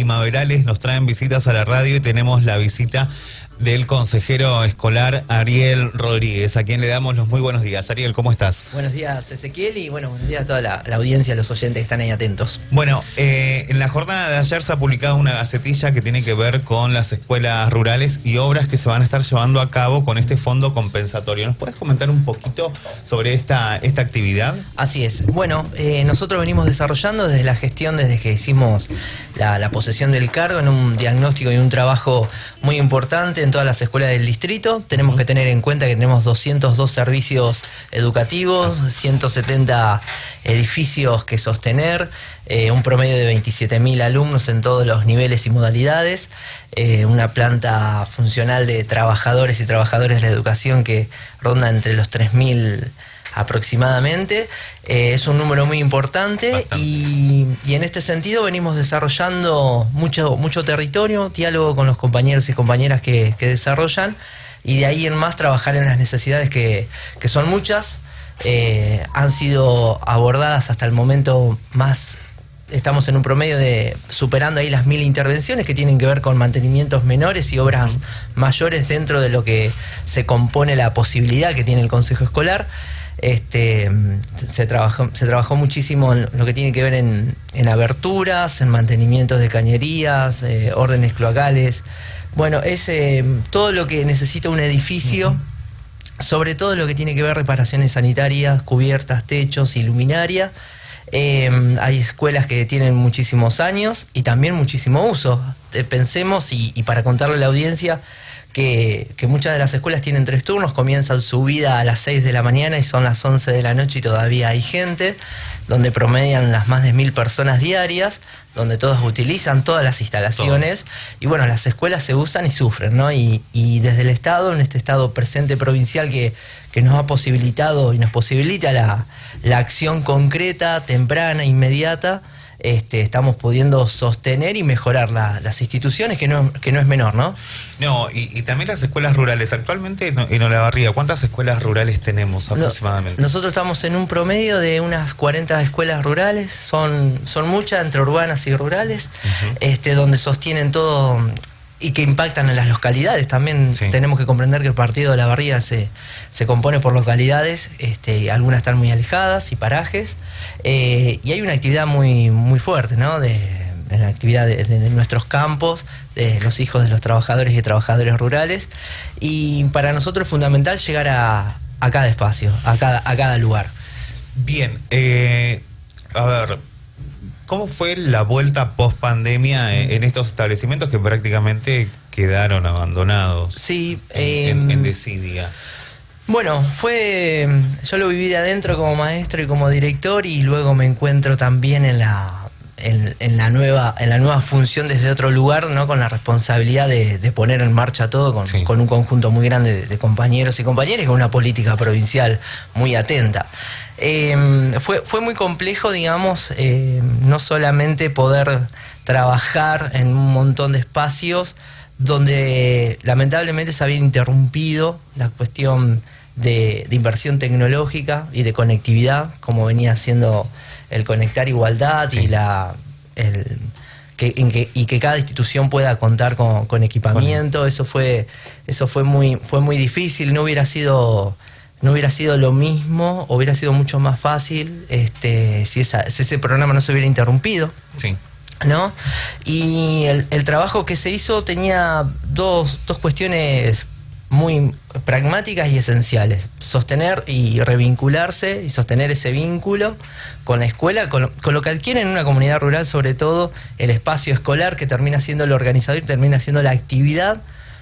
primaverales nos traen visitas a la radio y tenemos la visita del consejero escolar Ariel Rodríguez, a quien le damos los muy buenos días. Ariel, ¿cómo estás? Buenos días, Ezequiel, y bueno, buenos días a toda la audiencia, los oyentes que están ahí atentos. Bueno, en la jornada de ayer se ha publicado una gacetilla que tiene que ver con las escuelas rurales y obras que se van a estar llevando a cabo con este fondo compensatorio. ¿Nos puedes comentar un poquito sobre esta actividad? Así es. Bueno, nosotros venimos desarrollando desde la gestión, desde que hicimos la posesión del cargo, en un diagnóstico y un trabajo muy importante en todas las escuelas del distrito. Tenemos que tener en cuenta que tenemos 202 servicios educativos, 170 edificios que sostener, un promedio de 27.000 alumnos en todos los niveles y modalidades, una planta funcional de trabajadores y trabajadoras de la educación que ronda entre los 3.000 aproximadamente. Es un número muy importante y en este sentido venimos desarrollando mucho territorio, diálogo con los compañeros y compañeras que desarrollan, y de ahí en más trabajar en las necesidades que son muchas. Han sido abordadas hasta el momento más. Estamos en un promedio de superando ahí las 1.000 intervenciones que tienen que ver con mantenimientos menores y obras mayores dentro de lo que se compone la posibilidad que tiene el Consejo Escolar. Se trabajó muchísimo en lo que tiene que ver en aberturas, en mantenimientos de cañerías, órdenes cloacales. Bueno, es todo lo que necesita un edificio, sobre todo lo que tiene que ver reparaciones sanitarias, cubiertas, techos y luminaria. Hay escuelas que tienen muchísimos años y también muchísimo uso. Pensemos, y para contarle a la audiencia, que muchas de las escuelas tienen 3 turnos, comienzan su vida a las 6 de la mañana y son las 11 de la noche y todavía hay gente, donde promedian las más de 1.000 personas diarias, donde todos utilizan todas las instalaciones, y bueno, las escuelas se usan y sufren, ¿no? Y desde el Estado, en este Estado presente provincial que nos ha posibilitado y nos posibilita la acción concreta, temprana, inmediata, estamos pudiendo sostener y mejorar las instituciones, que no es menor, ¿no? No, y también las escuelas rurales. Actualmente en Olavarría, ¿cuántas escuelas rurales tenemos aproximadamente? Nosotros estamos en un promedio de unas 40 escuelas rurales, son muchas, entre urbanas y rurales, donde sostienen todo y que impactan en las localidades. También tenemos que comprender que el partido de Olavarría se compone por localidades, algunas están muy alejadas y parajes, y hay una actividad muy fuerte, ¿no? En la actividad de nuestros campos, de los hijos de los trabajadores y trabajadoras rurales, y para nosotros es fundamental llegar a cada espacio, a cada lugar. Bien, a ver, ¿cómo fue la vuelta post pandemia en estos establecimientos que prácticamente quedaron abandonados? Sí, en Decidia. Bueno, yo lo viví de adentro como maestro y como director, y luego me encuentro también en la nueva función desde otro lugar, ¿no? Con la responsabilidad de poner en marcha todo con un conjunto muy grande de compañeros y compañeras, y con una política provincial muy atenta. Fue muy complejo, digamos, no solamente poder trabajar en un montón de espacios donde lamentablemente se había interrumpido la cuestión de inversión tecnológica y de conectividad, como venía haciendo el Conectar Igualdad, y que cada institución pueda contar con equipamiento. Eso fue muy difícil. No hubiera sido lo mismo, hubiera sido mucho más fácil si ese programa no se hubiera interrumpido. Sí. ¿No? Y el trabajo que se hizo tenía dos cuestiones muy pragmáticas y esenciales: sostener y revincularse, y sostener ese vínculo con la escuela, con lo que adquiere en una comunidad rural, sobre todo el espacio escolar, que termina siendo el organizador y termina siendo la actividad,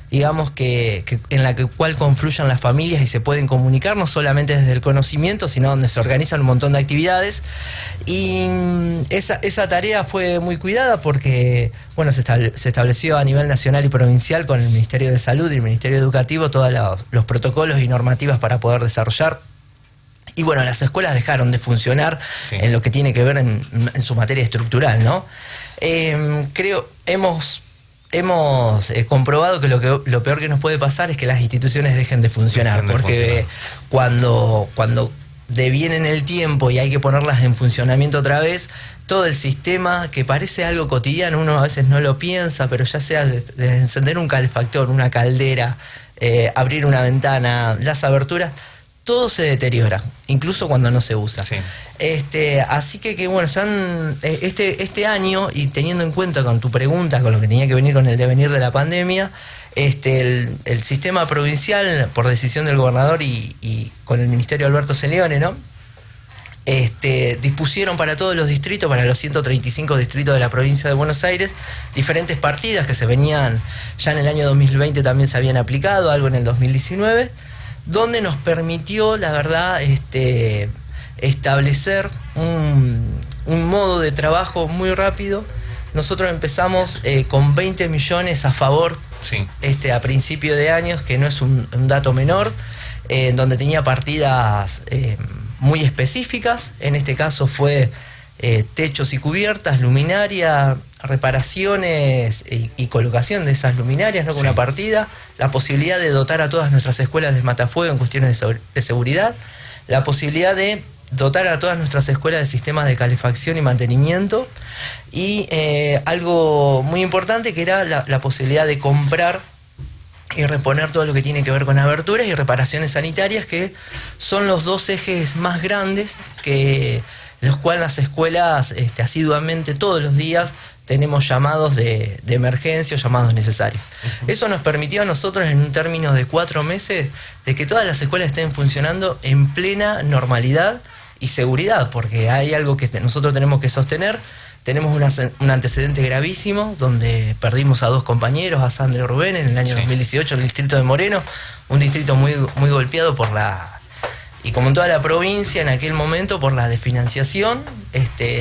digamos, que en la cual confluyan las familias y se pueden comunicar, no solamente desde el conocimiento, sino donde se organizan un montón de actividades. Y esa tarea fue muy cuidada porque, bueno, se estableció a nivel nacional y provincial con el Ministerio de Salud y el Ministerio Educativo todos los protocolos y normativas para poder desarrollar. Y bueno, las escuelas dejaron de funcionar en lo que tiene que ver en su materia estructural, ¿no? Hemos comprobado que lo peor que nos puede pasar es que las instituciones dejen de funcionar, porque cuando devienen el tiempo y hay que ponerlas en funcionamiento otra vez, todo el sistema, que parece algo cotidiano, uno a veces no lo piensa, pero ya sea de encender un calefactor, una caldera, abrir una ventana, las aberturas, todo se deteriora, incluso cuando no se usa. Sí. Así que bueno, este año, y teniendo en cuenta con tu pregunta, con lo que tenía que venir con el devenir de la pandemia, el sistema provincial, por decisión del gobernador y con el Ministerio Alberto Celeone, ¿no? Dispusieron para todos los distritos, para los 135 distritos de la provincia de Buenos Aires, diferentes partidas que se venían, ya en el año 2020 también se habían aplicado, algo en el 2019, donde nos permitió, la verdad, establecer un modo de trabajo muy rápido. Nosotros empezamos con 20 millones a favor, sí, a principio de años, que no es un dato menor, donde tenía partidas muy específicas. En este caso fue techos y cubiertas, luminaria, reparaciones y colocación de esas luminarias, ¿no? Con una partida, la posibilidad de dotar a todas nuestras escuelas de matafuego en cuestiones de seguridad, la posibilidad de dotar a todas nuestras escuelas de sistemas de calefacción y mantenimiento, y algo muy importante que era la posibilidad de comprar y reponer todo lo que tiene que ver con aberturas y reparaciones sanitarias, que son los dos ejes más grandes los cuales las escuelas asiduamente todos los días tenemos llamados de emergencia o llamados necesarios. Eso nos permitió a nosotros, en un término de 4 meses, de que todas las escuelas estén funcionando en plena normalidad y seguridad, porque hay algo que nosotros tenemos que sostener. Tenemos un antecedente gravísimo, donde perdimos a 2 compañeros, a Sandra y Rubén, en el año 2018, en el distrito de Moreno, un distrito muy, muy golpeado y como en toda la provincia en aquel momento, por la desfinanciación,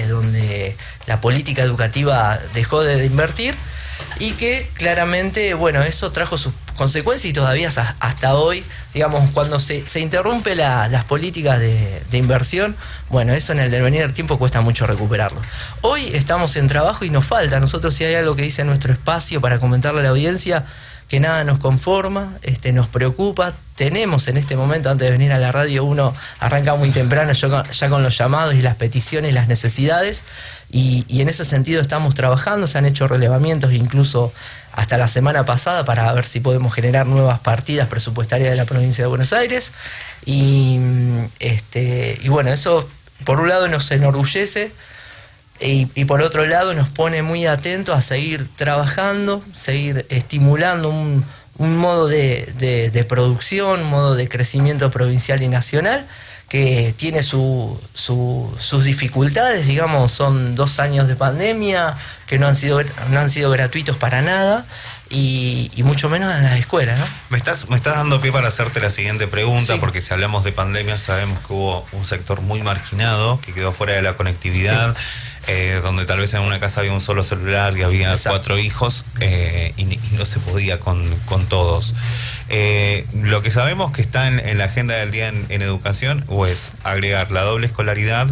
donde la política educativa dejó de invertir, y que claramente, bueno, eso trajo sus consecuencias, y todavía hasta hoy, digamos, cuando se interrumpe las políticas de inversión, bueno, eso en el devenir del tiempo cuesta mucho recuperarlo. Hoy estamos en trabajo y nos falta. Nosotros, si hay algo que dice en nuestro espacio para comentarle a la audiencia, que nada nos conforma, nos preocupa. Tenemos en este momento, antes de venir a la radio, uno arranca muy temprano ya con los llamados y las peticiones y las necesidades, y en ese sentido estamos trabajando. Se han hecho relevamientos incluso hasta la semana pasada para ver si podemos generar nuevas partidas presupuestarias de la provincia de Buenos Aires, y bueno, eso por un lado nos enorgullece, y por otro lado nos pone muy atentos a seguir trabajando, seguir estimulando un modo de producción, un modo de crecimiento provincial y nacional, que tiene sus dificultades. Digamos, son 2 años de pandemia que no han sido gratuitos para nada, y mucho menos en las escuelas, ¿no? Me estás dando pie para hacerte la siguiente pregunta, Sí. porque si hablamos de pandemia sabemos que hubo un sector muy marginado que quedó fuera de la conectividad, donde tal vez en una casa había un solo celular y había Exacto. 4 hijos, y no se podía con todos. Lo que sabemos que está en la agenda del día en educación, o es agregar la doble escolaridad,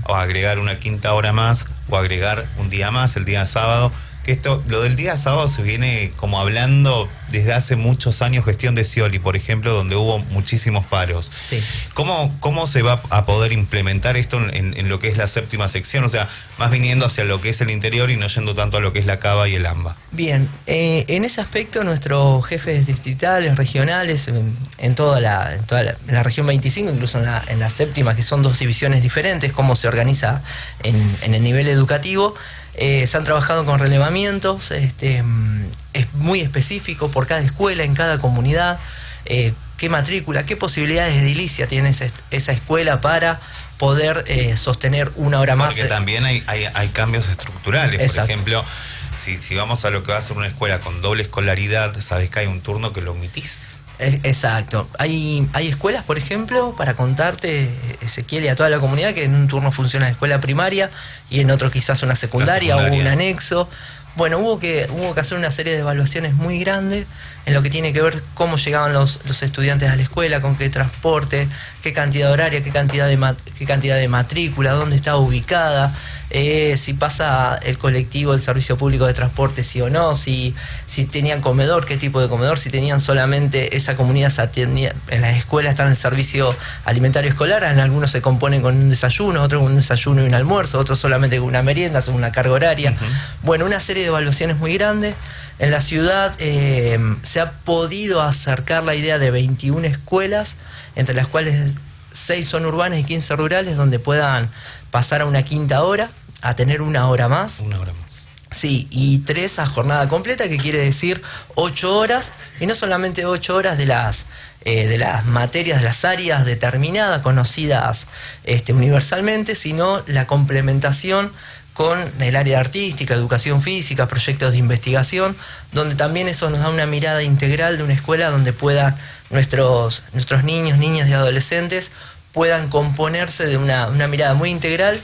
o agregar una 5ª hora más, o agregar un día más, el día sábado. Que lo del día sábado se viene como hablando desde hace muchos años, gestión de Scioli, por ejemplo, donde hubo muchísimos paros. Sí. ¿Cómo se va a poder implementar esto en lo que es la 7ª sección? O sea, más viniendo hacia lo que es el interior y no yendo tanto a lo que es la Cava y el AMBA. Bien, en ese aspecto nuestros jefes distritales, regionales, en toda la región 25, incluso en la 7ª, que son 2 divisiones diferentes, cómo se organiza en el nivel educativo, se han trabajado con relevamientos, es muy específico por cada escuela, en cada comunidad, qué matrícula, qué posibilidades de edilicia tiene esa escuela para poder sostener 1 hora más. Porque también hay cambios estructurales. Exacto. Por ejemplo, si vamos a lo que va a ser una escuela con doble escolaridad, sabes que hay un turno que lo omitís. Exacto. Hay escuelas, por ejemplo, para contarte, Ezequiel, y a toda la comunidad, que en un turno funciona la escuela primaria y en otro quizás una secundaria o un anexo. Bueno, hubo que hacer una serie de evaluaciones muy grandes en lo que tiene que ver cómo llegaban los estudiantes a la escuela, con qué transporte, qué cantidad horaria, qué cantidad de matrícula, dónde estaba ubicada, si pasa el colectivo, el servicio público de transporte, sí o no, si tenían comedor, qué tipo de comedor, si tenían solamente esa comunidad se atendía, en las escuelas está en el servicio alimentario escolar, en algunos se componen con un desayuno, otros con un desayuno y un almuerzo, otros solamente con una merienda, según una carga horaria. Bueno, una serie de evaluaciones muy grandes. En la ciudad se ha podido acercar la idea de 21 escuelas, entre las cuales 6 son urbanas y 15 rurales, donde puedan pasar a una quinta hora, a tener una hora más. Una hora más. Sí, y 3 a jornada completa, que quiere decir 8 horas, y no solamente 8 horas de las materias, de las áreas determinadas, conocidas universalmente, sino la complementación con el área artística, educación física, proyectos de investigación, donde también eso nos da una mirada integral de una escuela donde puedan nuestros niños, niñas y adolescentes puedan componerse de una mirada muy integral,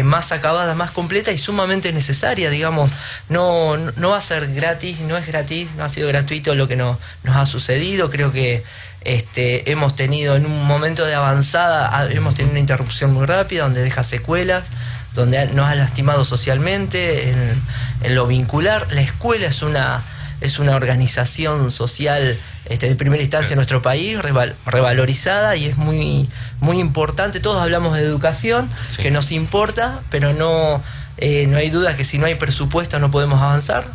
más acabada, más completa y sumamente necesaria, digamos. No va a ser gratis, no es gratis, no ha sido gratuito lo que nos ha sucedido. Creo que hemos tenido en un momento de avanzada, hemos tenido una interrupción muy rápida donde deja secuelas, donde nos ha lastimado socialmente, en lo vincular. La escuela es una organización social de primera instancia en nuestro país, revalorizada, y es muy, muy importante. Todos hablamos de educación, sí, que nos importa, pero no hay duda que si no hay presupuesto no podemos avanzar.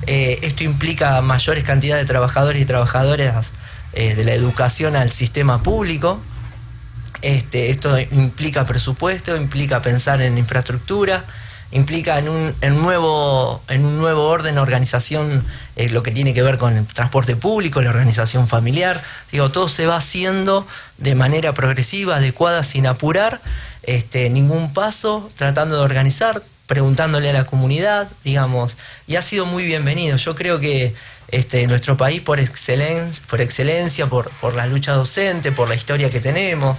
Esto implica mayores cantidades de trabajadores y trabajadoras de la educación al sistema público. Esto implica presupuesto, implica pensar en infraestructura, implica en un nuevo orden, organización, lo que tiene que ver con el transporte público, la organización familiar. Digo, todo se va haciendo de manera progresiva, adecuada, sin apurar ningún paso, tratando de organizar, preguntándole a la comunidad, digamos, y ha sido muy bienvenido. Yo creo que nuestro país, por excelencia, por la lucha docente, por la historia que tenemos,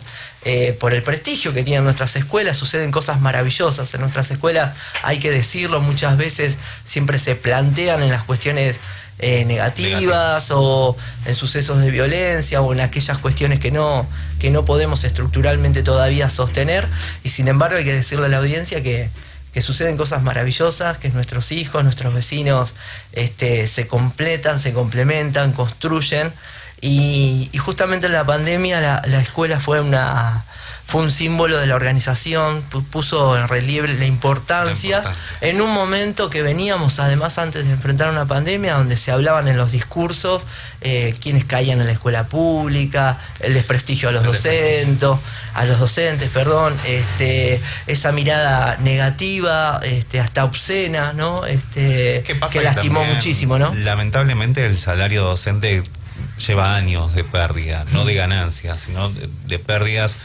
por el prestigio que tienen nuestras escuelas, suceden cosas maravillosas. En nuestras escuelas, hay que decirlo, muchas veces siempre se plantean en las cuestiones negativas o en sucesos de violencia o en aquellas cuestiones que no podemos estructuralmente todavía sostener, y sin embargo hay que decirle a la audiencia que suceden cosas maravillosas, que nuestros hijos, nuestros vecinos se completan, se complementan, construyen, y justamente en la pandemia la escuela fue un símbolo de la organización, puso en relieve la importancia en un momento que veníamos, además, antes de enfrentar una pandemia, donde se hablaban en los discursos quienes caían en la escuela pública, el desprestigio a los docentes, esa mirada negativa, hasta obscena, ¿no? Que lastimó también, muchísimo, ¿no? Lamentablemente el salario docente lleva años de pérdida, no de ganancias, sino de pérdidas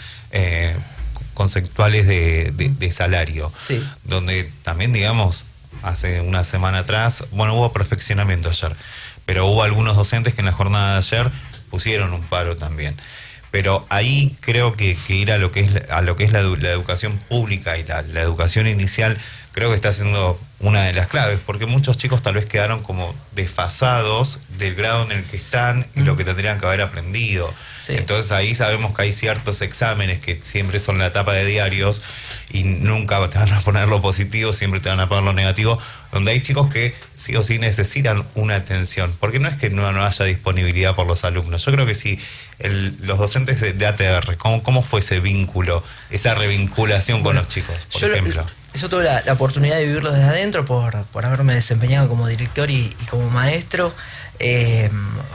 conceptuales de salario, sí, donde también, digamos, hace una semana atrás, hubo perfeccionamiento ayer, pero hubo algunos docentes que en la jornada de ayer pusieron un paro también. Pero ahí creo que ir a lo que es la educación pública y la educación inicial, creo que está siendo una de las claves, porque muchos chicos tal vez quedaron como desfasados del grado en el que están y lo que tendrían que haber aprendido. Sí. Entonces ahí sabemos que hay ciertos exámenes que siempre son la tapa de diarios y nunca te van a poner lo positivo, siempre te van a poner lo negativo, donde hay chicos que sí o sí necesitan una atención, porque no es que no haya disponibilidad por los alumnos. Yo creo que sí, los docentes de ATR, ¿cómo fue ese vínculo, esa revinculación con los chicos, por ejemplo? Yo tuve la oportunidad de vivirlo desde adentro por haberme desempeñado como director y como maestro.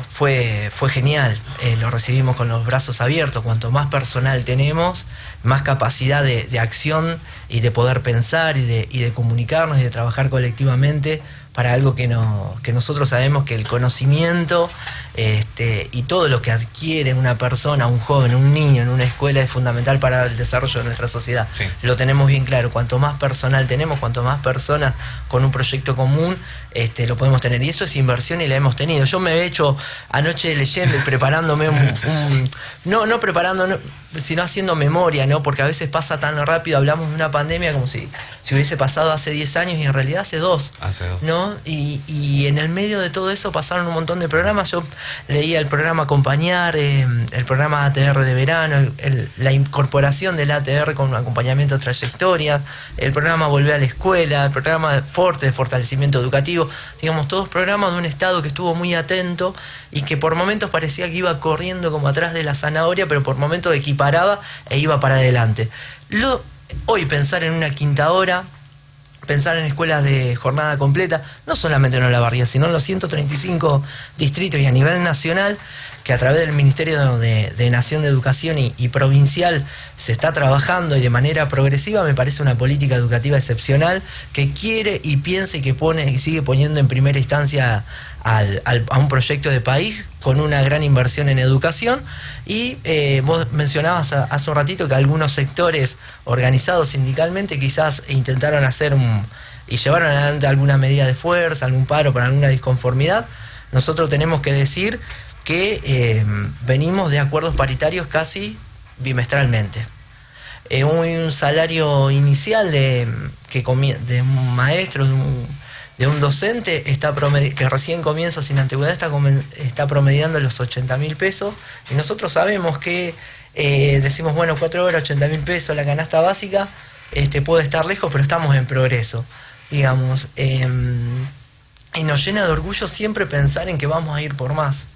Fue genial, lo recibimos con los brazos abiertos. Cuanto más personal tenemos, más capacidad de acción y de poder pensar y de comunicarnos y de trabajar colectivamente para algo que nosotros sabemos que el conocimiento y todo lo que adquiere una persona, un joven, un niño en una escuela es fundamental para el desarrollo de nuestra sociedad. Sí. Lo tenemos bien claro. Cuanto más personal tenemos, cuanto más personas con un proyecto común, lo podemos tener. Y eso es inversión y la hemos tenido. Yo me he hecho anoche leyendo y preparándome sino haciendo memoria, ¿no? Porque a veces pasa tan rápido, hablamos de una pandemia como si hubiese pasado hace 10 años y en realidad hace 2. ¿No? Y en el medio de todo eso pasaron un montón de programas. Yo leía el programa Acompañar, el programa ATR de verano, la incorporación del ATR con un acompañamiento de trayectoria, el programa Volver a la Escuela, el programa Forte de fortalecimiento educativo, digamos, todos programas de un Estado que estuvo muy atento y que por momentos parecía que iba corriendo como atrás de la zanahoria, pero por momentos equiparaba e iba para adelante. Hoy pensar en una quinta hora, pensar en escuelas de jornada completa, no solamente en Olavarría, sino en los 135 distritos y a nivel nacional, que a través del Ministerio de Nación de Educación y provincial se está trabajando y de manera progresiva, me parece una política educativa excepcional que quiere y piensa y que pone y sigue poniendo en primera instancia a un proyecto de país con una gran inversión en educación. Y vos mencionabas hace un ratito que algunos sectores organizados sindicalmente quizás intentaron hacer y llevaron adelante alguna medida de fuerza, algún paro por alguna disconformidad. Nosotros tenemos que decir que venimos de acuerdos paritarios casi bimestralmente. Un salario inicial de un maestro, de un docente que recién comienza sin antigüedad está promediando los 80.000 pesos, y nosotros sabemos que decimos, bueno, 4 horas, 80.000 pesos, la canasta básica puede estar lejos, pero estamos en progreso, digamos. Y nos llena de orgullo siempre pensar en que vamos a ir por más,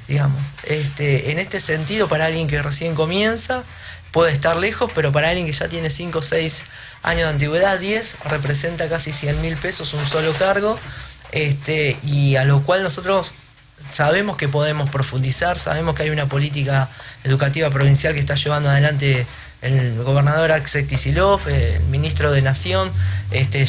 digamos. En este sentido, para alguien que recién comienza, puede estar lejos, pero para alguien que ya tiene 5 o 6 años de antigüedad, 10, representa casi 100.000 pesos un solo cargo, y a lo cual nosotros sabemos que podemos profundizar, sabemos que hay una política educativa provincial que está llevando adelante el gobernador Axel Kicillof, el ministro de Nación,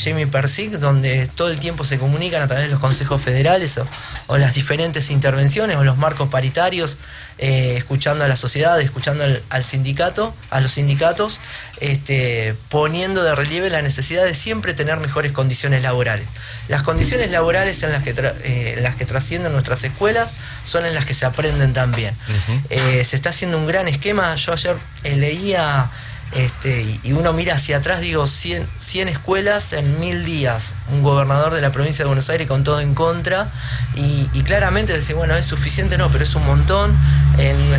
Jamie Persic, donde todo el tiempo se comunican a través de los consejos federales o las diferentes intervenciones o los marcos paritarios, escuchando a la sociedad, escuchando al sindicato, a los sindicatos, poniendo de relieve la necesidad de siempre tener mejores condiciones laborales. Las condiciones laborales en las que trascienden nuestras escuelas son en las que se aprenden también. Se está haciendo un gran esquema. Yo ayer leía, y uno mira hacia atrás, digo, 100 escuelas en 1000 días. Un gobernador de la provincia de Buenos Aires con todo en contra, y claramente decir, bueno, es suficiente, no, pero es un montón. En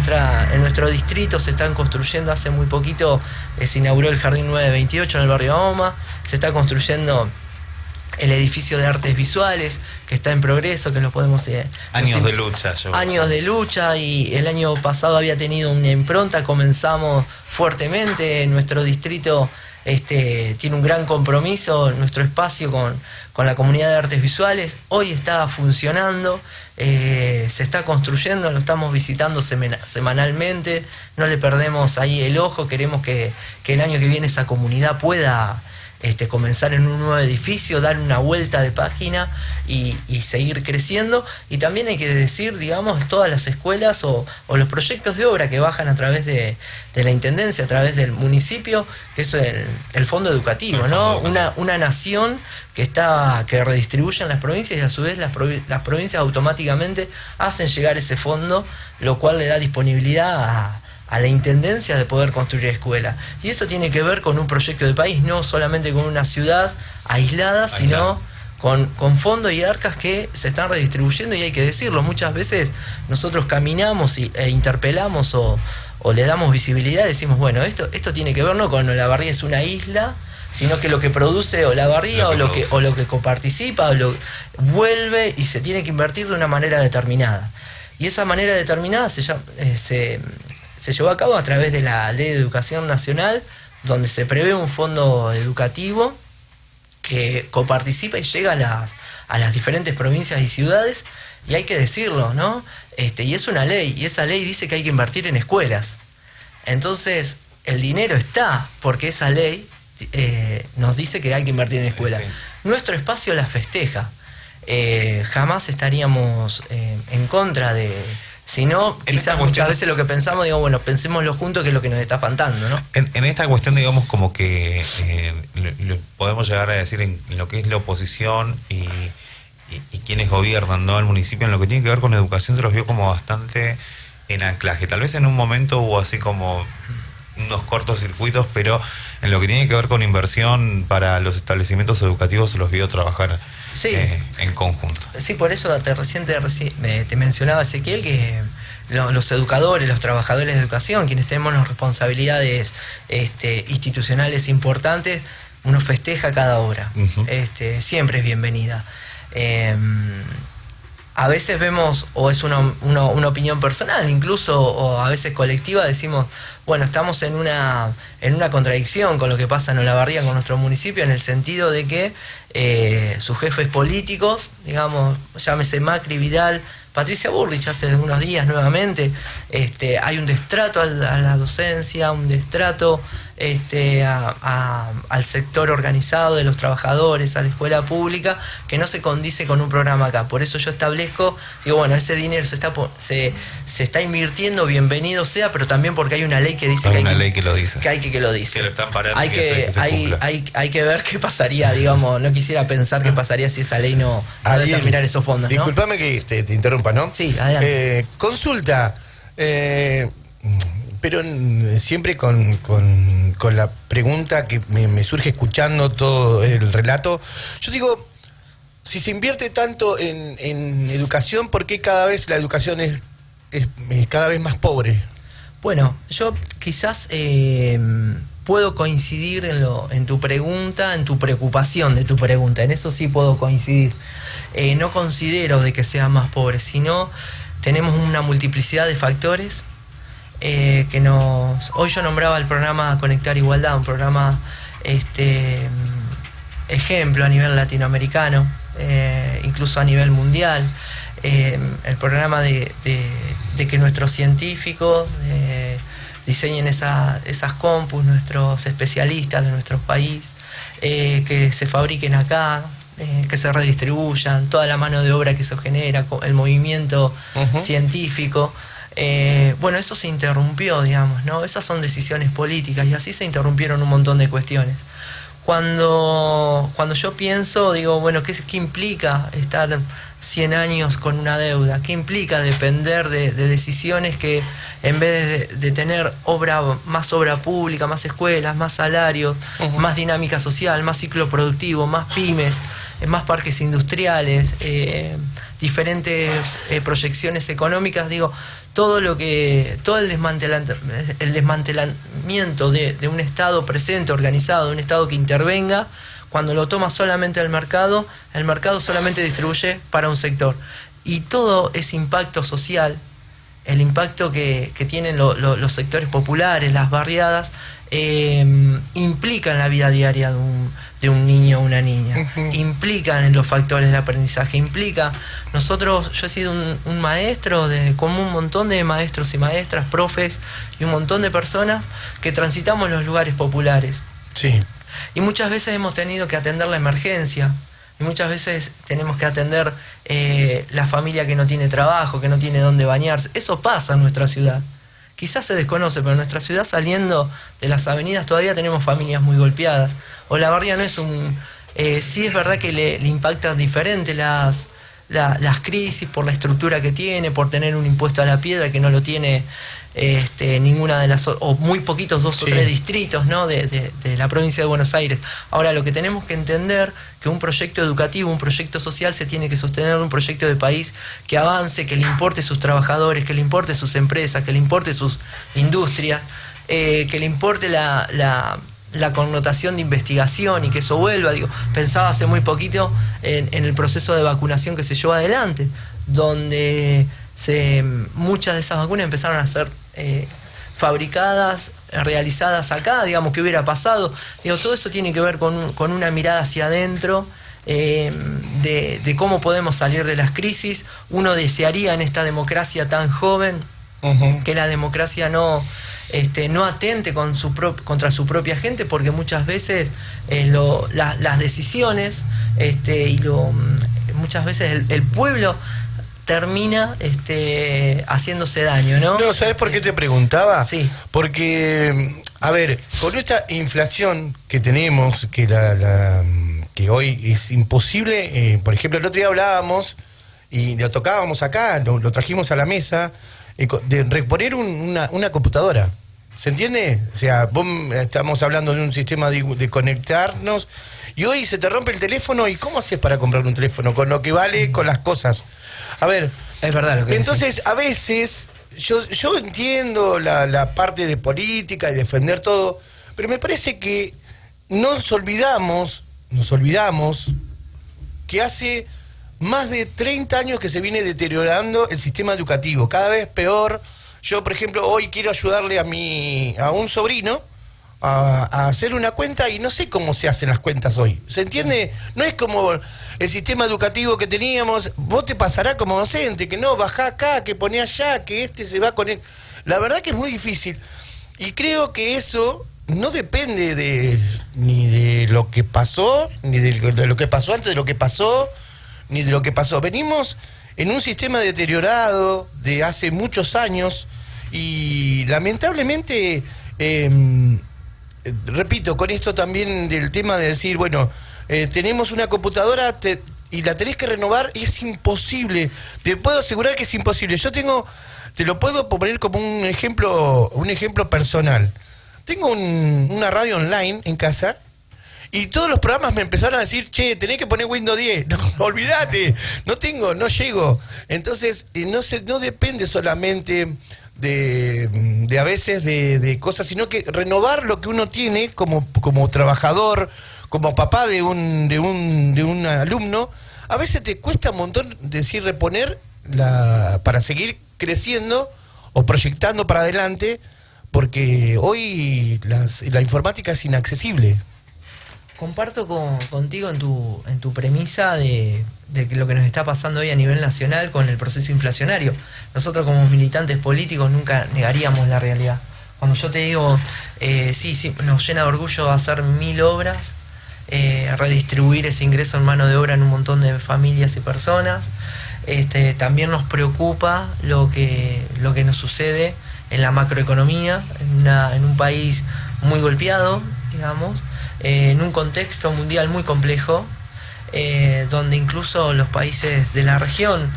nuestro distrito se están construyendo, hace muy poquito se inauguró el Jardín 928 en el barrio Ahoma, se está construyendo el edificio de artes visuales, que está en progreso, que lo podemos... años de lucha. Años de lucha, y el año pasado había tenido una impronta, comenzamos fuertemente, nuestro distrito tiene un gran compromiso, nuestro espacio con la comunidad de artes visuales, hoy está funcionando, se está construyendo, lo estamos visitando semanalmente, no le perdemos ahí el ojo, queremos que el año que viene esa comunidad pueda comenzar en un nuevo edificio, dar una vuelta de página y seguir creciendo. Y también hay que decir, digamos, todas las escuelas o los proyectos de obra que bajan a través de la Intendencia, a través del municipio, que es el fondo educativo, ¿no? Una nación que redistribuye en las provincias, y a su vez las provincias automáticamente hacen llegar ese fondo, lo cual le da disponibilidad a la Intendencia de poder construir escuelas. Y eso tiene que ver con un proyecto de país, no solamente con una ciudad aislada, sino con fondos y arcas que se están redistribuyendo, y hay que decirlo, muchas veces nosotros caminamos e interpelamos o le damos visibilidad, decimos, bueno, esto tiene que ver no con Olavarría es una isla, sino que lo que produce Olavarría o lo que coparticipa vuelve y se tiene que invertir de una manera determinada. Y esa manera determinada se llevó a cabo a través de la Ley de Educación Nacional, donde se prevé un fondo educativo que coparticipa y llega a las diferentes provincias y ciudades, y hay que decirlo, ¿no? Y es una ley, y esa ley dice que hay que invertir en escuelas. Entonces, el dinero está, porque esa ley nos dice que hay que invertir en escuelas. Sí. Nuestro espacio la festeja. Jamás estaríamos en contra de... Si no, quizás muchas veces lo que pensamos, digo, bueno, pensémoslo juntos, que es lo que nos está faltando, ¿no? En esta cuestión, digamos, como que lo podemos llegar a decir en lo que es la oposición y quienes gobiernan, ¿no? El municipio, en lo que tiene que ver con educación, se los vio como bastante en anclaje. Tal vez en un momento hubo así como unos cortocircuitos, pero en lo que tiene que ver con inversión para los establecimientos educativos los veo trabajar Sí. En conjunto. Sí, por eso te mencionaba, Ezequiel, que los educadores, los trabajadores de educación, quienes tenemos las responsabilidades institucionales importantes, uno festeja cada obra. Uh-huh. Siempre es bienvenida. A veces vemos, o es una opinión personal, incluso, o a veces colectiva, decimos, bueno, estamos en una contradicción con lo que pasa en Olavarría, con nuestro municipio, en el sentido de que sus jefes políticos, digamos, llámese Macri, Vidal, Patricia Bullrich, hace unos días nuevamente, hay un destrato a la docencia, un destrato al sector organizado de los trabajadores, a la escuela pública, que no se condice con un programa acá. Por eso yo establezco, digo, bueno, ese dinero se está invirtiendo, bienvenido sea, pero también porque hay una ley que dice hay una ley que lo dice. Que lo dice. Que lo están parando hay y que se cumpla. hay que ver qué pasaría, digamos, no quisiera pensar qué pasaría si esa ley no determinara esos fondos, ¿no? Disculpame que te interrumpa, ¿no? Sí, adelante. Consulta, pero siempre con la pregunta que me surge escuchando todo el relato. Yo digo, si se invierte tanto en educación, ¿por qué cada vez la educación es cada vez más pobre? Bueno, yo quizás puedo coincidir en tu pregunta, en tu preocupación de tu pregunta. En eso sí puedo coincidir. No considero de que sea más pobre, sino tenemos una multiplicidad de factores Hoy yo nombraba el programa Conectar Igualdad, un programa ejemplo a nivel latinoamericano, incluso a nivel mundial. El programa de que nuestros científicos diseñen esas compus, nuestros especialistas de nuestro país, que se fabriquen acá, que se redistribuyan, toda la mano de obra que eso genera, el movimiento científico. Bueno, eso se interrumpió, digamos, ¿no? Esas son decisiones políticas y así se interrumpieron un montón de cuestiones. Cuando yo pienso, digo, bueno, ¿qué implica estar 100 años con una deuda? ¿Qué implica depender de decisiones que en vez de tener más obra pública, más escuelas, más salarios, más dinámica social, más ciclo productivo, más pymes, más parques industriales, diferentes proyecciones económicas, digo, todo el desmantelamiento de un Estado presente, organizado, de un Estado que intervenga, cuando lo toma solamente el mercado solamente distribuye para un sector. Y todo ese impacto social, el impacto que tienen los sectores populares, las barriadas, implica en la vida diaria de un niño o una niña, implican en los factores de aprendizaje, yo he sido un maestro, como un montón de maestros y maestras, profes y un montón de personas que transitamos los lugares populares. Sí. Y muchas veces hemos tenido que atender la emergencia, y muchas veces tenemos que atender la familia que no tiene trabajo, que no tiene dónde bañarse. Eso pasa en nuestra ciudad. Quizás se desconoce, pero en nuestra ciudad, saliendo de las avenidas, todavía tenemos familias muy golpeadas. Olavarría no es sí es verdad que le impactan diferente las crisis por la estructura que tiene, por tener un impuesto a la piedra que no lo tiene ninguna de o muy poquitos, 2 o 3 distritos, ¿no? de la provincia de Buenos Aires. Ahora, lo que tenemos que entender que un proyecto educativo, un proyecto social se tiene que sostener, un proyecto de país que avance, que le importe sus trabajadores, que le importe sus empresas, que le importe sus industrias, que le importe la connotación de investigación y que eso vuelva. Pensaba hace muy poquito en el proceso de vacunación que se llevó adelante, donde muchas de esas vacunas empezaron a ser fabricadas, realizadas acá, digamos, ¿qué hubiera pasado? Todo eso tiene que ver con una mirada hacia adentro, de cómo podemos salir de las crisis. Uno desearía en esta democracia tan joven que la democracia no atente contra su propia gente, porque muchas veces las decisiones muchas veces el pueblo termina haciéndse daño, ¿no? No, ¿sabes por qué te preguntaba? Sí. Porque, a ver, con esta inflación que tenemos, que hoy es imposible, por ejemplo, el otro día hablábamos y lo tocábamos acá, lo trajimos a la mesa, de reponer una computadora. ¿Se entiende? O sea, estamos hablando de un sistema de conectarnos y hoy se te rompe el teléfono y ¿cómo haces para comprar un teléfono? Con lo que vale, con las cosas. A ver, es verdad lo que entonces decís. a veces yo entiendo la parte de política y defender todo, pero me parece que nos olvidamos que hace más de 30 años que se viene deteriorando el sistema educativo, cada vez peor. Yo, por ejemplo, hoy quiero ayudarle a un sobrino a hacer una cuenta y no sé cómo se hacen las cuentas hoy. ¿Se entiende? No es como el sistema educativo que teníamos. Vos te pasará como docente, que no, bajá acá, que poné allá, que este se va con él. La verdad que es muy difícil. Y creo que eso no depende ni de lo que pasó, ni de lo que pasó antes de lo que pasó, ni de lo que pasó. Venimos en un sistema deteriorado de hace muchos años y lamentablemente, repito, con esto también del tema de decir, bueno, tenemos una computadora y la tenés que renovar y es imposible. Te puedo asegurar que es imposible. Te lo puedo poner como un ejemplo personal. Tengo una radio online en casa y todos los programas me empezaron a decir, che, tenés que poner Windows 10. No, olvídate, no llego. Entonces, no depende solamente de a veces de cosas, sino que renovar lo que uno tiene como trabajador, como papá de un alumno, a veces te cuesta un montón decir reponer para seguir creciendo o proyectando para adelante, porque hoy la informática es inaccesible. Comparto contigo en tu premisa de que lo que nos está pasando hoy a nivel nacional con el proceso inflacionario. Nosotros como militantes políticos nunca negaríamos la realidad. Cuando yo te digo, sí, nos llena de orgullo hacer 1000 obras, redistribuir ese ingreso en mano de obra en un montón de familias y personas. También nos preocupa lo que nos sucede en la macroeconomía, en un país muy golpeado, digamos, en un contexto mundial muy complejo, donde incluso los países de la región,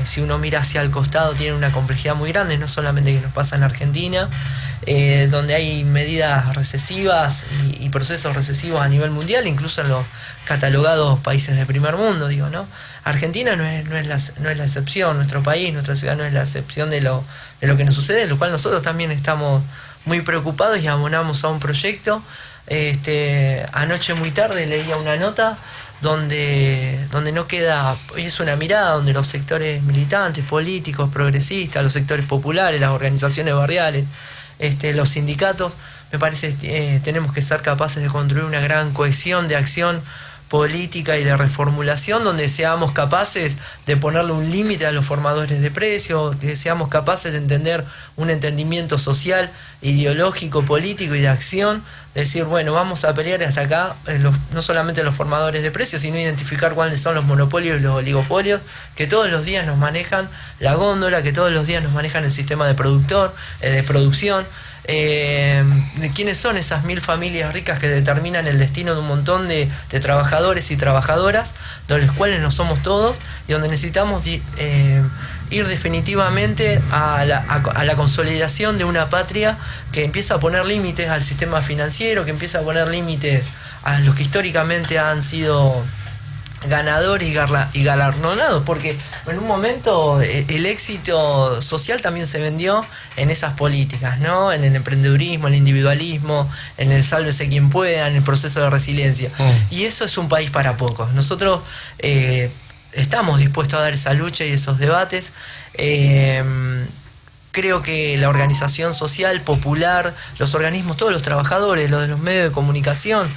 si uno mira hacia el costado, tienen una complejidad muy grande, no solamente que nos pasa en Argentina, donde hay medidas recesivas y procesos recesivos a nivel mundial, incluso en los catalogados países de primer mundo, digo, ¿no? Argentina no es la excepción, nuestro país, nuestra ciudad no es la excepción de lo que nos sucede, lo cual nosotros también estamos muy preocupados y abonamos a un proyecto. Anoche muy tarde leía una nota donde no queda, es una mirada donde los sectores militantes, políticos, progresistas, los sectores populares, las organizaciones barriales, los sindicatos, me parece tenemos que ser capaces de construir una gran cohesión de acción política y de reformulación, donde seamos capaces de ponerle un límite a los formadores de precios, que seamos capaces de entender un entendimiento social, ideológico, político y de acción, de decir, bueno, vamos a pelear hasta acá, no solamente los formadores de precios, sino identificar cuáles son los monopolios y los oligopolios que todos los días nos manejan la góndola, que todos los días nos manejan el sistema de producción. De quiénes son esas 1000 familias ricas que determinan el destino de un montón de trabajadores y trabajadoras, de los cuales no somos todos, y donde necesitamos ir definitivamente a la consolidación de una patria que empieza a poner límites al sistema financiero, que empieza a poner límites a los que históricamente han sido ganadores y galardonados, porque en un momento el éxito social también se vendió en esas políticas, ¿no? En el emprendedurismo, el individualismo, en el sálvese quien pueda, en el proceso de resiliencia. Y eso es un país para pocos. Nosotros estamos dispuestos a dar esa lucha y esos debates. Creo que la organización social, popular, los organismos, todos los trabajadores, los de los medios de comunicación,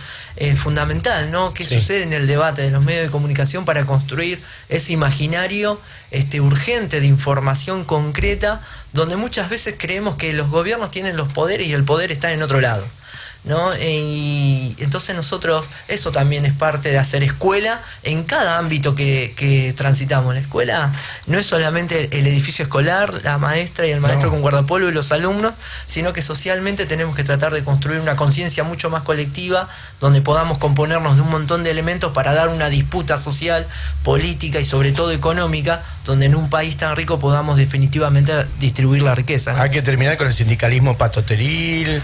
fundamental, ¿no? ¿Qué sucede en el debate de los medios de comunicación para construir ese imaginario urgente de información concreta, donde muchas veces creemos que los gobiernos tienen los poderes y el poder está en otro lado? ¿no? Y entonces nosotros, eso también es parte de hacer escuela en cada ámbito que transitamos. La escuela no es solamente el edificio escolar, la maestra y el maestro con guardapolvo y los alumnos, sino que socialmente tenemos que tratar de construir una conciencia mucho más colectiva, donde podamos componernos de un montón de elementos para dar una disputa social, política y sobre todo económica, donde en un país tan rico podamos definitivamente distribuir la riqueza, ¿no? Hay que terminar con el sindicalismo patoteril.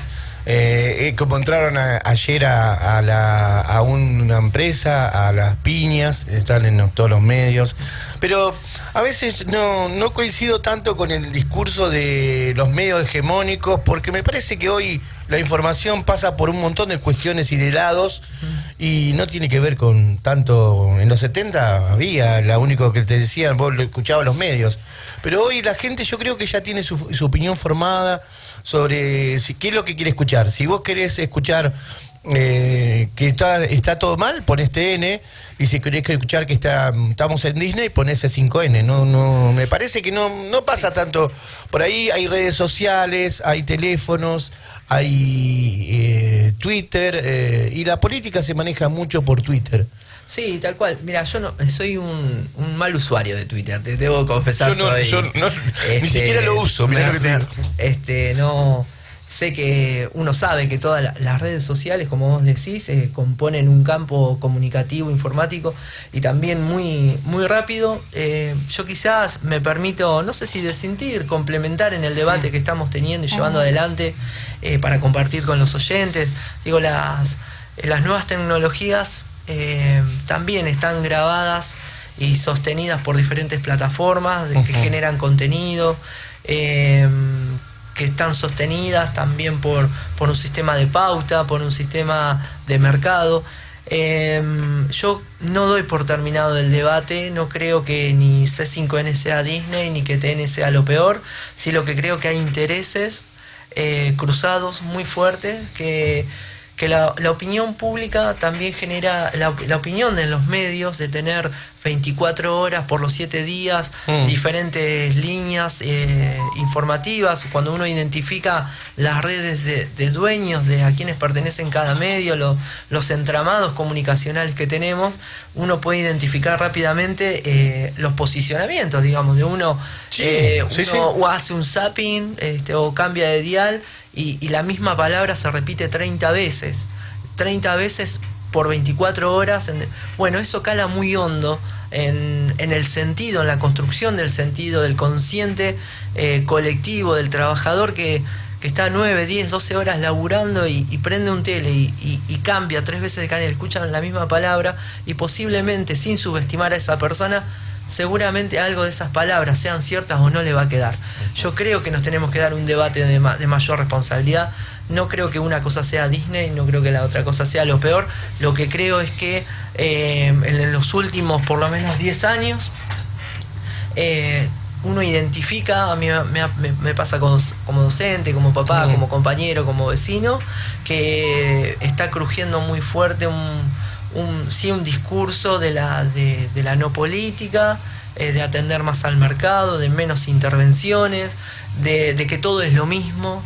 Como entraron ayer a una empresa, a las piñas, están en todos los medios, pero a veces no coincido tanto con el discurso de los medios hegemónicos, porque me parece que hoy la información pasa por un montón de cuestiones y de lados, y no tiene que ver con tanto. En los 70 había, la único que te decían, vos lo escuchabas los medios, pero hoy la gente, yo creo que ya tiene su opinión formada sobre qué es lo que quiere escuchar. Si vos querés escuchar que está todo mal, ponés TN, y si querés escuchar que estamos en Disney, ponés C5N. No, me parece que no pasa tanto. Por ahí hay redes sociales, hay teléfonos, hay Twitter, y la política se maneja mucho por Twitter. Sí, tal cual. Mira, yo no soy un mal usuario de Twitter, te debo confesar. Ni siquiera lo uso, mirá lo que te digo. No, sé que uno sabe que todas las redes sociales, como vos decís, componen un campo comunicativo, informático y también muy, muy rápido. Yo quizás me permito, no sé si desintir, complementar en el debate que estamos teniendo y llevando adelante para compartir con los oyentes. Digo, las nuevas tecnologías también están grabadas y sostenidas por diferentes plataformas que generan contenido, que están sostenidas también por un sistema de pauta, por un sistema de mercado. Yo no doy por terminado el debate, no creo que ni C5N sea Disney ni que TN sea lo peor, sí lo que creo que hay intereses cruzados muy fuertes que la opinión pública también genera, la opinión en los medios de tener 24 horas por los 7 días, diferentes líneas informativas. Cuando uno identifica las redes de dueños, de a quienes pertenecen cada medio, los entramados comunicacionales que tenemos, uno puede identificar rápidamente los posicionamientos, digamos, de uno. O hace un zapping o cambia de dial y la misma palabra se repite 30 veces. 30 veces por 24 horas. Bueno, eso cala muy hondo en el sentido, en la construcción del sentido del consciente colectivo del trabajador que está 9, 10, 12 horas laburando y prende un tele y cambia 3 veces de canal, escuchan la misma palabra y posiblemente, sin subestimar a esa persona, seguramente algo de esas palabras, sean ciertas o no, le va a quedar. Yo creo que nos tenemos que dar un debate de mayor responsabilidad. No creo que una cosa sea Disney, no creo que la otra cosa sea lo peor. Lo que creo es que en los últimos por lo menos 10 años uno identifica, a mí me pasa como docente, como papá, como compañero, como vecino, que está crujiendo muy fuerte un discurso de la no política, de atender más al mercado, de menos intervenciones, de que todo es lo mismo,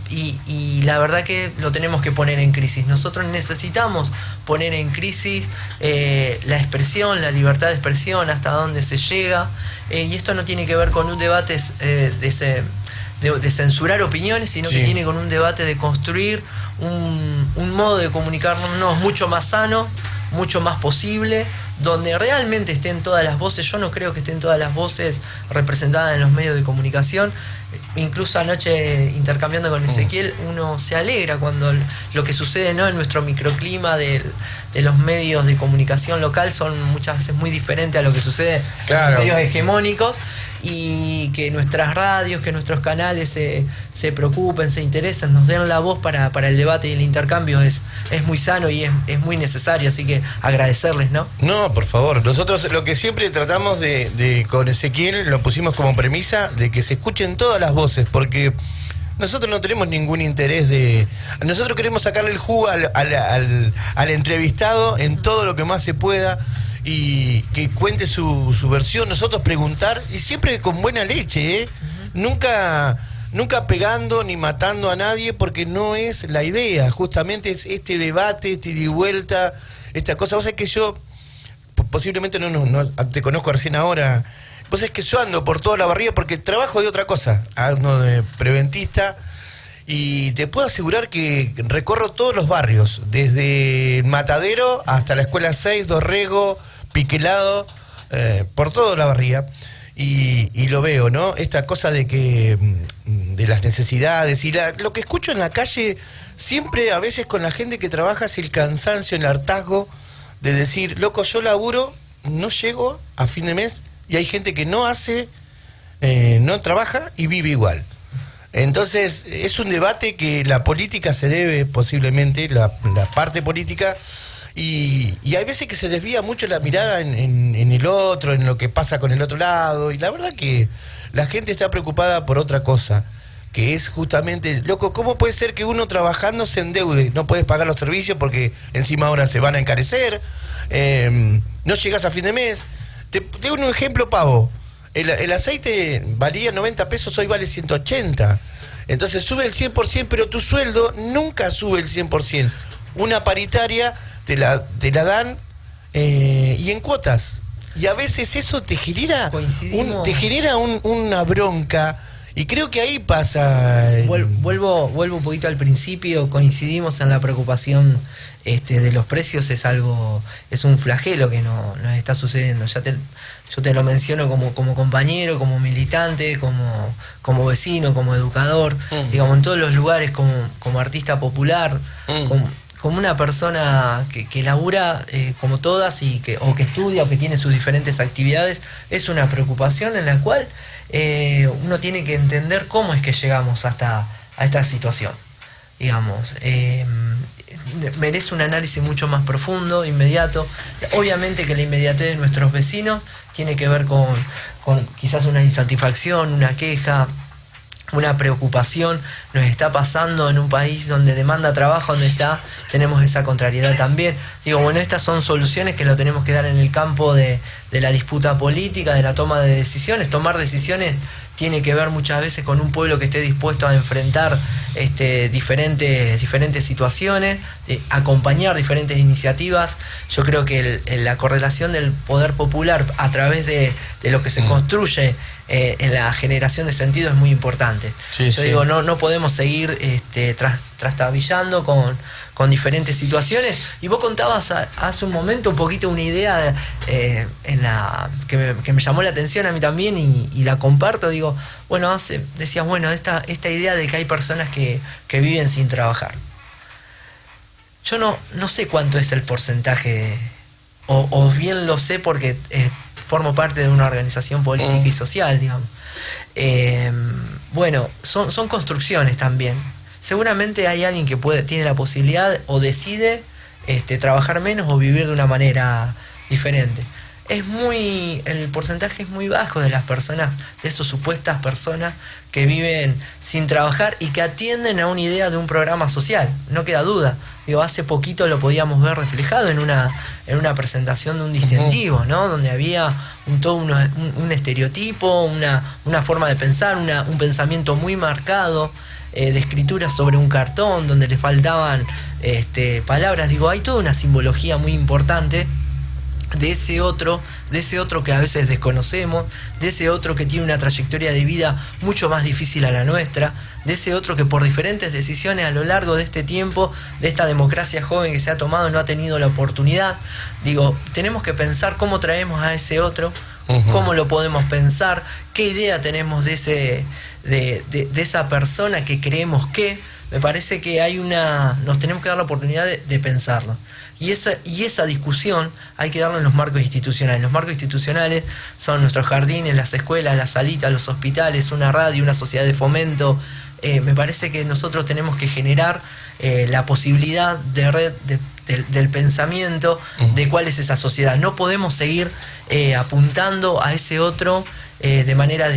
y la verdad que lo tenemos que poner en crisis. Nosotros necesitamos poner en crisis la expresión, la libertad de expresión, hasta dónde se llega, y esto no tiene que ver con un debate de censurar opiniones, sino que tiene con un debate de construir un modo de comunicarnos mucho más sano, mucho más posible, donde realmente estén todas las voces. Yo no creo que estén todas las voces representadas en los medios de comunicación. Incluso anoche, intercambiando con Ezequiel, uno se alegra cuando lo que sucede, ¿no?, en nuestro microclima de los medios de comunicación local son muchas veces muy diferentes a lo que sucede en los medios hegemónicos, y que nuestras radios, que nuestros canales se preocupen, se interesen, nos den la voz para el debate y el intercambio es muy sano y es muy necesario, así que agradecerles, ¿no? No, por favor, nosotros lo que siempre tratamos con Ezequiel, lo pusimos como premisa, de que se escuchen todas las voces, porque nosotros no tenemos ningún interés nosotros queremos sacarle el jugo al entrevistado en todo lo que más se pueda, y que cuente su versión, nosotros preguntar, y siempre con buena leche, Nunca nunca pegando ni matando a nadie, porque no es la idea. Justamente es este debate, este ida y vuelta, esta cosa. Vos sabés que yo, posiblemente no te conozco recién ahora, vos sabés que yo ando por toda la barriga porque trabajo de otra cosa, ando de preventista, y te puedo asegurar que recorro todos los barrios, desde el Matadero hasta la Escuela 6, Dorrego, Piquelado, por toda la barriga, y lo veo, ¿no? Esta cosa de que de las necesidades, y lo que escucho en la calle siempre, a veces con la gente que trabaja, es el cansancio, el hartazgo de decir, loco, yo laburo, no llego a fin de mes, y hay gente que no hace, no trabaja y vive igual. Entonces, es un debate que la política se debe, posiblemente, la parte política, y hay veces que se desvía mucho la mirada en el otro, en lo que pasa con el otro lado, y la verdad que la gente está preocupada por otra cosa, que es justamente, loco, ¿cómo puede ser que uno trabajando se endeude? No puedes pagar los servicios porque encima ahora se van a encarecer, no llegas a fin de mes. Te doy un ejemplo, pavo. El aceite valía 90 pesos, hoy vale 180. Entonces sube el 100%, pero tu sueldo nunca sube el 100%. Una paritaria te la dan y en cuotas. Y a veces eso te genera una bronca. Y creo que ahí pasa. Vuelvo un poquito al principio. Coincidimos en la preocupación de los precios. Es un flagelo que nos está sucediendo. Yo te lo menciono como compañero, como militante, como vecino, como educador, digamos, en todos los lugares, como artista popular, como una persona que labura como todas o que estudia o que tiene sus diferentes actividades. Es una preocupación en la cual uno tiene que entender cómo es que llegamos a esta situación, digamos. Merece un análisis mucho más profundo, inmediato. Obviamente que la inmediatez de nuestros vecinos tiene que ver con quizás una insatisfacción, una queja, una preocupación. Nos está pasando en un país donde demanda trabajo, tenemos esa contrariedad también. Digo, bueno, estas son soluciones que lo tenemos que dar en el campo de la disputa política, de la toma de decisiones. Tomar decisiones tiene que ver muchas veces con un pueblo que esté dispuesto a enfrentar diferentes situaciones, acompañar diferentes iniciativas. Yo creo que la correlación del poder popular a través de lo que se construye en la generación de sentido es muy importante. Digo, no podemos seguir trastabillando con diferentes situaciones. Y vos contabas hace un momento un poquito una idea que me llamó la atención a mí también y la comparto. Digo, bueno, decías, bueno, esta idea de que hay personas que viven sin trabajar. Yo no sé cuánto es el porcentaje, o bien lo sé porque formo parte de una organización política y social, digamos. Bueno, son construcciones también. Seguramente hay alguien que tiene la posibilidad o decide trabajar menos o vivir de una manera diferente. El porcentaje es muy bajo de las personas, de esas supuestas personas que viven sin trabajar y que atienden a una idea de un programa social, no queda duda. Digo, hace poquito lo podíamos ver reflejado en una presentación de un distintivo, ¿no? Donde había un estereotipo, una forma de pensar, un pensamiento muy marcado, de escritura sobre un cartón, donde le faltaban palabras. Digo, hay toda una simbología muy importante de ese otro que a veces desconocemos, de ese otro que tiene una trayectoria de vida mucho más difícil a la nuestra, de ese otro que por diferentes decisiones a lo largo de este tiempo, de esta democracia joven que se ha tomado, no ha tenido la oportunidad. Digo, tenemos que pensar cómo traemos a ese otro, cómo lo podemos pensar, qué idea tenemos de esa persona que creemos que. Me parece que nos tenemos que dar la oportunidad de pensarlo. Y esa discusión hay que darlo en los marcos institucionales. Los marcos institucionales son nuestros jardines, las escuelas, las salitas, los hospitales, una radio, una sociedad de fomento. Me parece que nosotros tenemos que generar la posibilidad de red del pensamiento de cuál es esa sociedad. No podemos seguir apuntando a ese otro de manera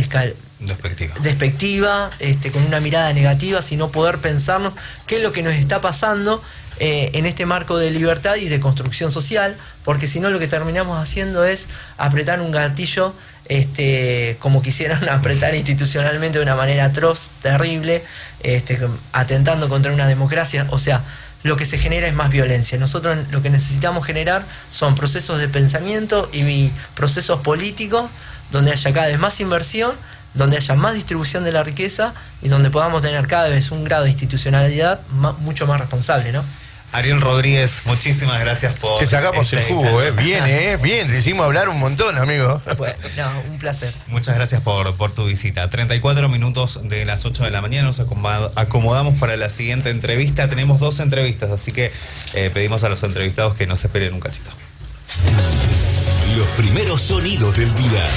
despectiva, con una mirada negativa, sino poder pensarnos qué es lo que nos está pasando en este marco de libertad y de construcción social, porque si no lo que terminamos haciendo es apretar un gatillo como quisieran apretar institucionalmente de una manera atroz, terrible, atentando contra una democracia. O sea, lo que se genera es más violencia. Nosotros lo que necesitamos generar son procesos de pensamiento y procesos políticos donde haya cada vez más inversión, donde haya más distribución de la riqueza y donde podamos tener cada vez un grado de institucionalidad mucho más responsable, ¿no? Ariel Rodríguez, muchísimas gracias por... Te sacamos el jugo, bien, bien, le hicimos hablar un montón, amigo. Bueno, no, un placer. Muchas gracias por tu visita. 34 minutos de las 8 de la mañana, nos acomodamos para la siguiente entrevista. Tenemos 2 entrevistas, así que pedimos a los entrevistados que nos esperen un cachito. Los primeros sonidos del día.